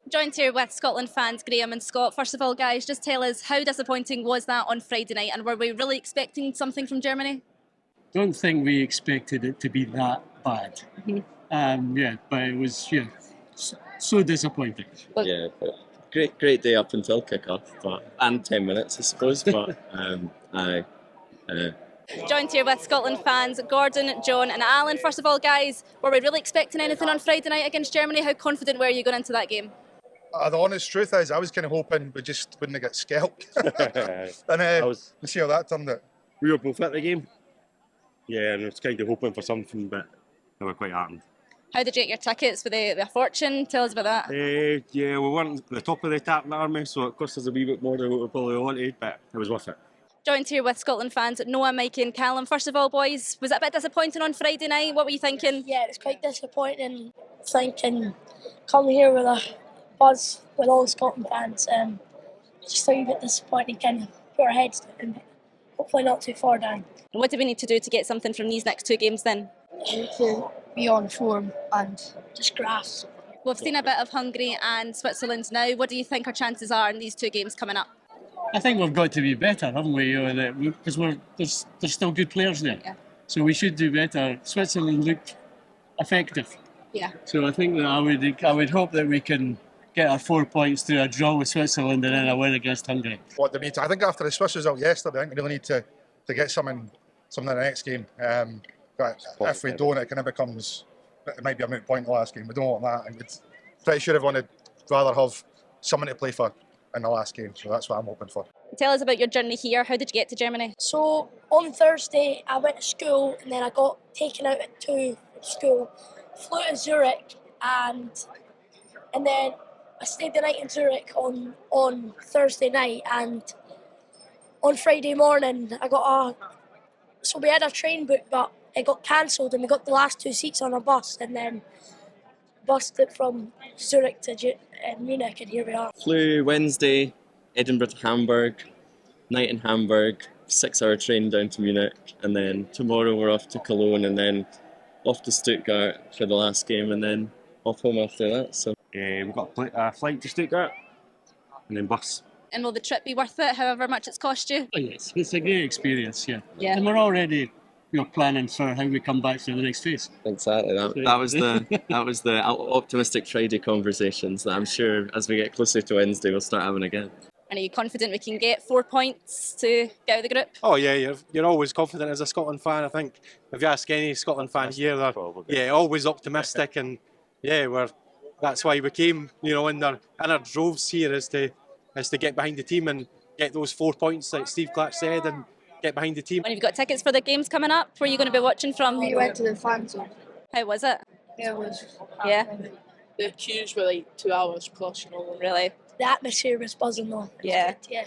Joined here with Scotland fans Graham and Scott. First of all, guys, just tell us how disappointing was that on Friday night, and were we really expecting something from Germany? Don't think we expected it to be that bad. But it was so disappointing. Yeah, but great day up until kick-off, and 10 minutes, I suppose. But Joined here with Scotland fans Gordon, John, and Alan. First of all, guys, were we really expecting anything on Friday night against Germany? How confident were you going into that game? The honest truth is, I was kind of hoping we just wouldn't get scalped. And let's see how that turned out. We were both at the game. Yeah, and I was kind of hoping for something, but they were quite heartened. How did you get your tickets? Were they a fortune? Tell us about that. Yeah, we weren't the top of the Tartan Army, so it cost us a wee bit more than what we probably wanted, but it was worth it. Joined here with Scotland fans Noah, Mikey and Callum. First of all, boys, was it a bit disappointing on Friday night? What were you thinking? Yeah, it was quite disappointing. Thinking, come here with a buzz with all the Scotland fans. Just a wee bit disappointing, kind of put our heads down, but hopefully not too far down. What do we need to do to get something from these next two games then? To be on form and just grass. We've seen a bit of Hungary and Switzerland now. What do you think our chances are in these two games coming up? I think we've got to be better, haven't we? Because there's still good players there. Yeah. So we should do better. Switzerland looked effective. Yeah. So I think that I would hope that we can get our 4 points through a draw with Switzerland and then a win against Hungary. What do we need to? I think after the Swiss result yesterday, I think we really need to get something in the next game. But if we don't, it might be a moot point in the last game. We don't want that. I'm pretty sure everyone would rather have someone to play for in the last game. So that's what I'm hoping for. Tell us about your journey here. How did you get to Germany? So on Thursday, I went to school and then I got taken out at 2 from school, flew to Zurich, and then I stayed the night in Zurich on Thursday night, and on Friday morning so we had a train book, but it got cancelled and we got the last 2 seats on a bus and then bussed it from Zurich to Munich, and here we are. flew Wednesday, Edinburgh to Hamburg, night in Hamburg, 6-hour train down to Munich, and then tomorrow we're off to Cologne, and then off to Stuttgart for the last game, and then off home after that. So We've got a flight to Stuttgart, and then bus. And will the trip be worth it, however much it's cost you? Oh, yes, it's a great experience, yeah. Yeah. And we're already planning for how we come back for the next phase. exactly, that was the optimistic Friday conversations that I'm sure as we get closer to Wednesday we'll start having again. And are you confident we can get 4 points to get out of the group? Oh yeah, you're always confident as a Scotland fan. I think if you ask any Scotland fan here, they're always optimistic, and that's why we came, in our droves here is to get behind the team and get those 4 points, like Steve Clark said, and get behind the team. And you've got tickets for the games coming up. Where are you going to be watching from? We went to the fan zone. How was it? Yeah, it was. Yeah. The queues were like 2 hours plus, Really? The atmosphere was buzzing though. Yeah. Yeah.